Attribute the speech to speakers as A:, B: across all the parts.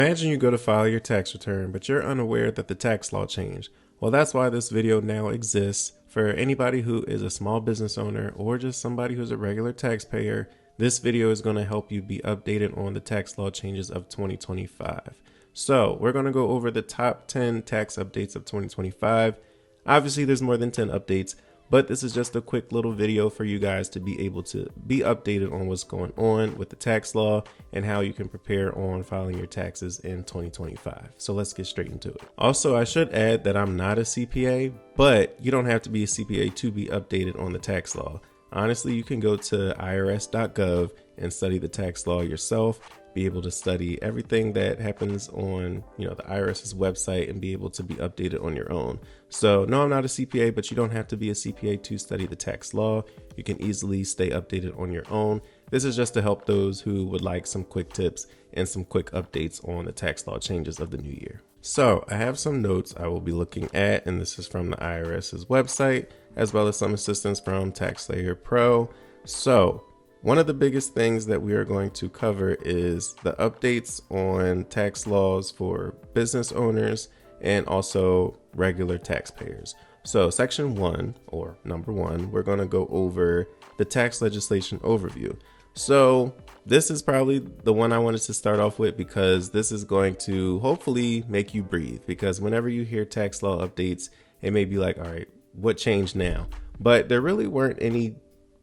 A: Imagine you go to file your tax return, but you're unaware that the tax law changed. Well, that's why this video now exists. For anybody who is a small business owner or just somebody who's a regular taxpayer, this video is going to help you be updated on the tax law changes of 2025. So we're going to go over the top 10 tax updates of 2025. Obviously, there's more than 10 updates, but this is just a quick little video for you guys to be able to be updated on what's going on with the tax law and how you can prepare on filing your taxes in 2025. So let's get straight into it. Also, I should add that I'm not a CPA, but you don't have to be a CPA to be updated on the tax law. Honestly, you can go to irs.gov and study the tax law yourself, be able to study everything that happens on, the IRS's website and be able to be updated on your own. So no, I'm not a CPA, but you don't have to be a CPA to study the tax law. You can easily stay updated on your own. This is just to help those who would like some quick tips and some quick updates on the tax law changes of the new year. So I have some notes I will be looking at, and this is from the IRS's website, as well as some assistance from TaxSlayer Pro. So one of the biggest things that we are going to cover is the updates on tax laws for business owners and also regular taxpayers. So section 1, or number 1, we're going to go over the tax legislation overview. So this is probably the one I wanted to start off with because this is going to hopefully make you breathe, because whenever you hear tax law updates, it may be like, all right, what changed now? But there really weren't any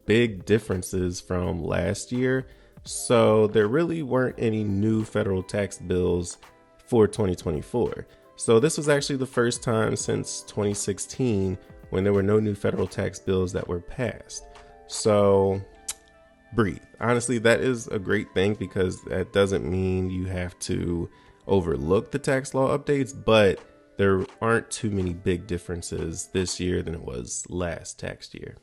A: big differences from last year. So there really weren't any new federal tax bills for 2024. So this was actually the first time since 2016 when there were no new federal tax bills that were passed. So breathe. Honestly, that is a great thing because that doesn't mean you have to overlook the tax law updates, but there aren't too many big differences this year than it was last tax year.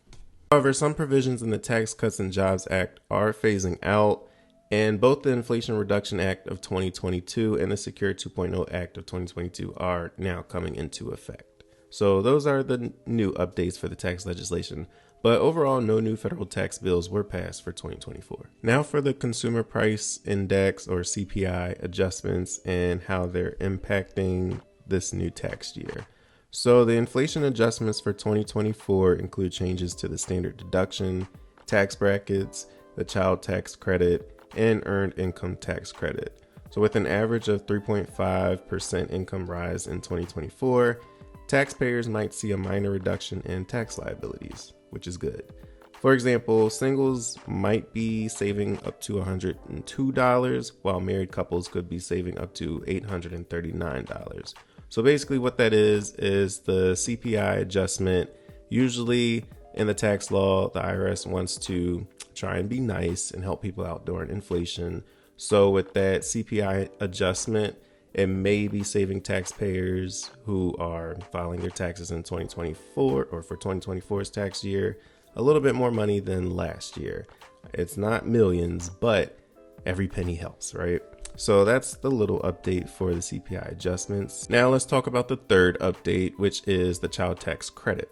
A: However, some provisions in the Tax Cuts and Jobs Act are phasing out, and both the Inflation Reduction Act of 2022 and the Secure 2.0 Act of 2022 are now coming into effect. So those are the new updates for the tax legislation, but overall no new federal tax bills were passed for 2024. Now for the Consumer Price Index or CPI adjustments and how they're impacting this new tax year. So the inflation adjustments for 2024 include changes to the standard deduction, tax brackets, the child tax credit, and earned income tax credit. So with an average of 3.5% income rise in 2024, taxpayers might see a minor reduction in tax liabilities, which is good. For example, singles might be saving up to $102, while married couples could be saving up to $839. So basically what that is the CPI adjustment. Usually in the tax law, the IRS wants to try and be nice and help people out during inflation. So with that CPI adjustment, it may be saving taxpayers who are filing their taxes in 2024 or for 2024's tax year a little bit more money than last year. It's not millions, but every penny helps, right? So that's the little update for the CPI adjustments. Now let's talk about the third update, which is the child tax credit.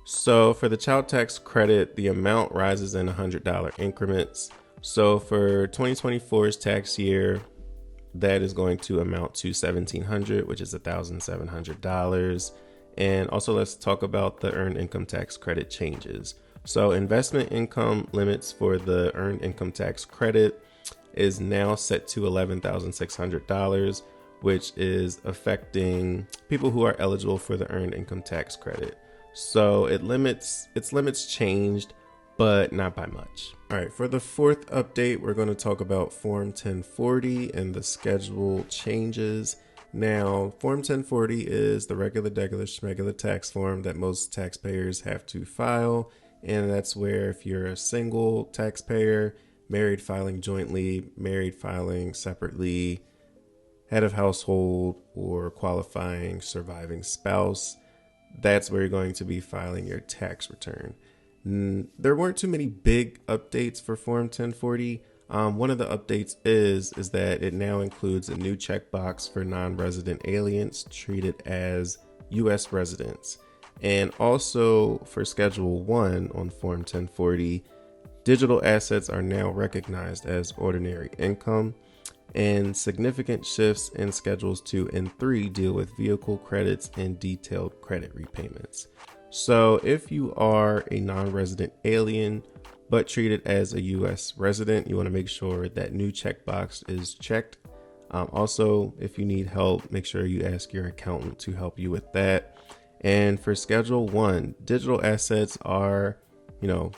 A: So for the child tax credit, the amount rises in $100 increments. So for 2024's tax year, that is going to amount to $1,700, which is $1,700. And also let's talk about the earned income tax credit changes. So investment income limits for the earned income tax credit is now set to $11,600, which is affecting people who are eligible for the earned income tax credit. So its limits changed, but not by much. All right, for the fourth update, we're going to talk about Form 1040 and the schedule changes. Now, Form 1040 is the regular tax form that most taxpayers have to file. And that's where if you're a single taxpayer, married filing jointly, married filing separately, head of household, or qualifying surviving spouse, that's where you're going to be filing your tax return. There weren't too many big updates for Form 1040. One of the updates is that it now includes a new checkbox for non-resident aliens treated as U.S. residents. And also for Schedule 1 on Form 1040, digital assets are now recognized as ordinary income. And significant shifts in schedules 2 and 3 deal with vehicle credits and detailed credit repayments. So if you are a non-resident alien but treated as a U.S. resident, you want to make sure that new checkbox is checked. Also, if you need help, make sure you ask your accountant to help you with that. And for Schedule 1, digital assets are,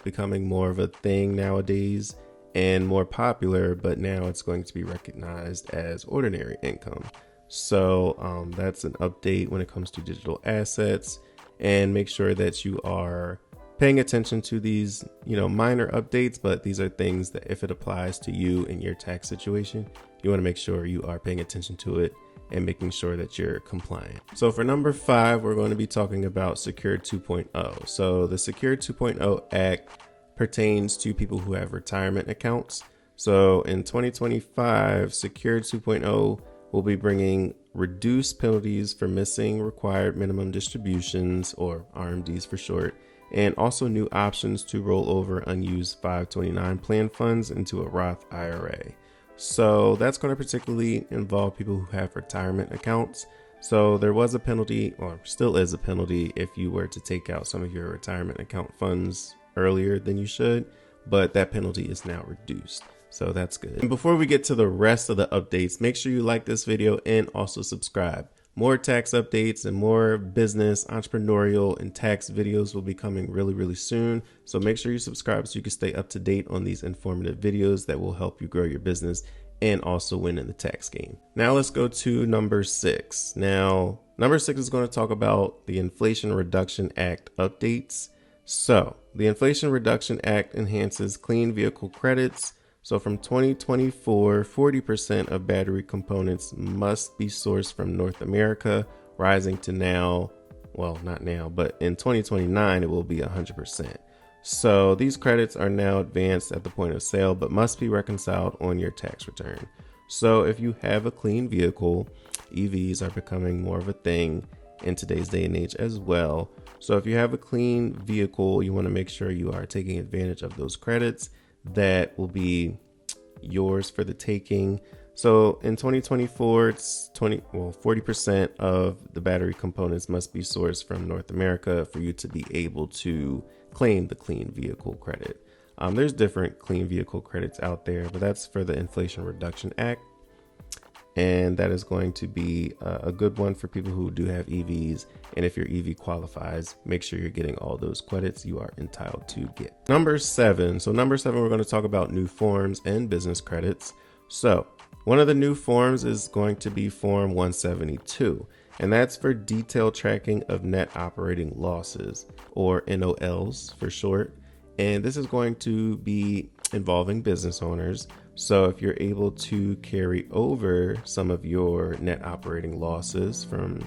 A: becoming more of a thing nowadays and more popular, but now it's going to be recognized as ordinary income. So that's an update when it comes to digital assets, and make sure that you are paying attention to these, minor updates, but these are things that if it applies to you in your tax situation, you want to make sure you are paying attention to it and making sure that you're compliant. So for number 5, we're going to be talking about Secure 2.0. So the Secure 2.0 Act pertains to people who have retirement accounts. So in 2025, Secure 2.0 will be bringing reduced penalties for missing required minimum distributions, or RMDs for short, and also new options to roll over unused 529 plan funds into a Roth IRA. So that's going to particularly involve people who have retirement accounts. So there was a penalty, or still is a penalty, if you were to take out some of your retirement account funds earlier than you should, but that penalty is now reduced. So that's good. And before we get to the rest of the updates, make sure you like this video and also subscribe. More tax updates and more business, entrepreneurial, and tax videos will be coming really soon. So make sure you subscribe so you can stay up to date on these informative videos that will help you grow your business and also win in the tax game. Now let's go to number 6. Now, number 6 is going to talk about the Inflation Reduction Act updates. So the Inflation Reduction Act enhances clean vehicle credits. So from 2024, 40% of battery components must be sourced from North America, rising to now, well, not now, but in 2029, it will be 100%. So these credits are now advanced at the point of sale, but must be reconciled on your tax return. So if you have a clean vehicle, EVs are becoming more of a thing in today's day and age as well. So if you have a clean vehicle, you want to make sure you are taking advantage of those credits that will be yours for the taking. So in 2024, it's 40% of the battery components must be sourced from North America for you to be able to claim the clean vehicle credit. There's different clean vehicle credits out there, but that's for the Inflation Reduction Act. And that is going to be a good one for people who do have EVs. And if your EV qualifies, make sure you're getting all those credits you are entitled to get. Number 7. So number 7, we're going to talk about new forms and business credits. So one of the new forms is going to be Form 172, and that's for detailed tracking of net operating losses, or NOLs for short. And this is going to be involving business owners. So if you're able to carry over some of your net operating losses from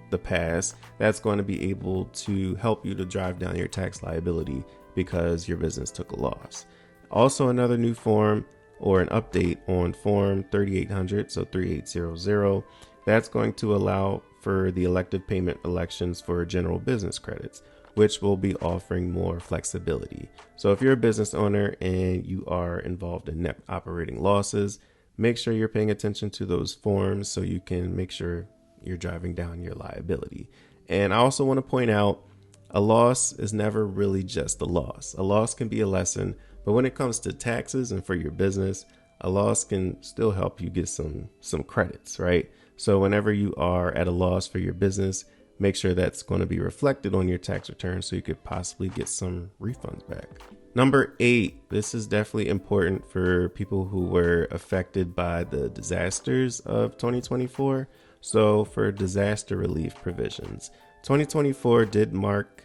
A: the past, that's going to be able to help you to drive down your tax liability because your business took a loss. Also, another new form or an update on Form 3800, so 3800, that's going to allow for the elective payment elections for general business credits, which will be offering more flexibility. So if you're a business owner and you are involved in net operating losses, make sure you're paying attention to those forms so you can make sure you're driving down your liability. And I also want to point out, a loss is never really just a loss. A loss can be a lesson, but when it comes to taxes and for your business, a loss can still help you get some credits, right? So whenever you are at a loss for your business, make sure that's going to be reflected on your tax return so you could possibly get some refunds back. Number 8, this is definitely important for people who were affected by the disasters of 2024. So for disaster relief provisions, 2024 did mark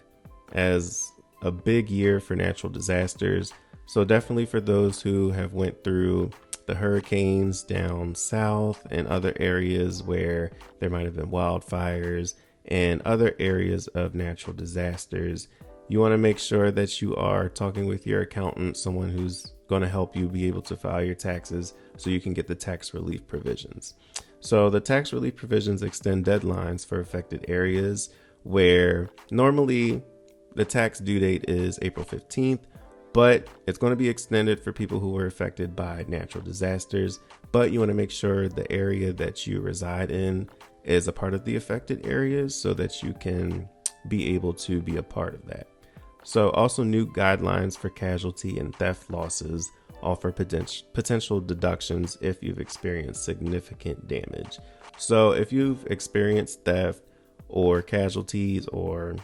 A: as a big year for natural disasters. So definitely for those who have went through the hurricanes down south and other areas where there might have been wildfires and other areas of natural disasters, you want to make sure that you are talking with your accountant, someone who's going to help you be able to file your taxes so you can get the tax relief provisions. So the tax relief provisions extend deadlines for affected areas where normally the tax due date is April 15th, but it's going to be extended for people who were affected by natural disasters. But you want to make sure the area that you reside in is a part of the affected areas so that you can be able to be a part of that. So also new guidelines for casualty and theft losses offer potential deductions if you've experienced significant damage. So if you've experienced theft or casualties or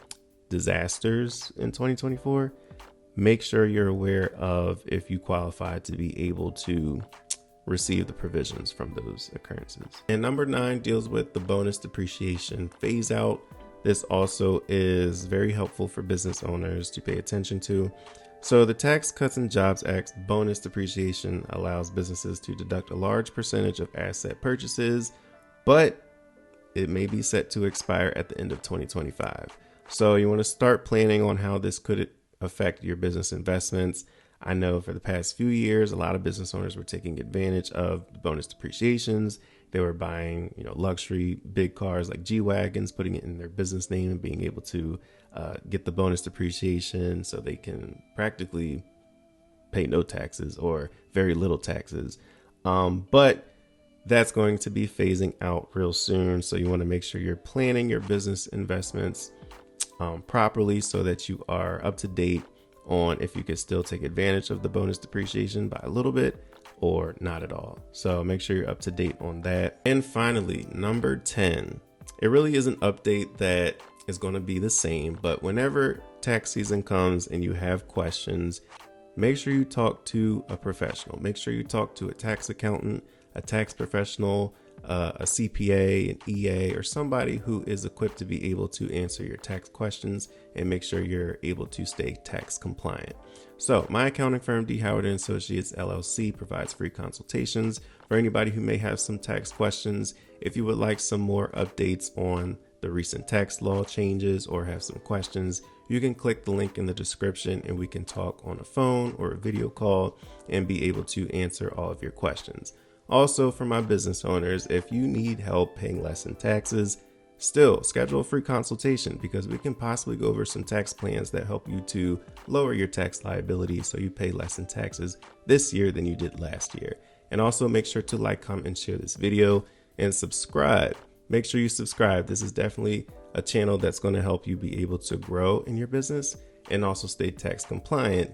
A: disasters in 2024, make sure you're aware of if you qualify to be able to receive the provisions from those occurrences. And number 9 deals with the bonus depreciation phase out. This also is very helpful for business owners to pay attention to. So the Tax Cuts and Jobs Act's bonus depreciation allows businesses to deduct a large percentage of asset purchases, but it may be set to expire at the end of 2025. So you want to start planning on how this could affect your business investments. I know for the past few years, a lot of business owners were taking advantage of bonus depreciations. They were buying, luxury big cars like G-Wagons, putting it in their business name and being able to get the bonus depreciation so they can practically pay no taxes or very little taxes. But that's going to be phasing out real soon. So you want to make sure you're planning your business investments properly so that you are up to date on if you can still take advantage of the bonus depreciation by a little bit or not at all. So make sure you're up to date on that. And finally, number 10, it really is an update that is going to be the same, but whenever tax season comes and you have questions, make sure you talk to a professional. Make sure you talk to a tax accountant, a tax professional, a CPA, an EA, or somebody who is equipped to be able to answer your tax questions and make sure you're able to stay tax compliant. So my accounting firm, D. Howard & Associates, LLC, provides free consultations for anybody who may have some tax questions. If you would like some more updates on the recent tax law changes or have some questions, you can click the link in the description and we can talk on a phone or a video call and be able to answer all of your questions. Also, for my business owners, if you need help paying less in taxes, still schedule a free consultation because we can possibly go over some tax plans that help you to lower your tax liability so you pay less in taxes this year than you did last year. And also make sure to like, comment, and share this video and subscribe. Make sure you subscribe. This is definitely a channel that's going to help you be able to grow in your business and also stay tax compliant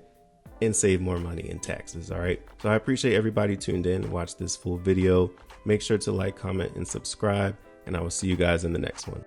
A: and save more money in taxes. All right. So I appreciate everybody tuned in and watched this full video. Make sure to like, comment, and subscribe, and I will see you guys in the next one.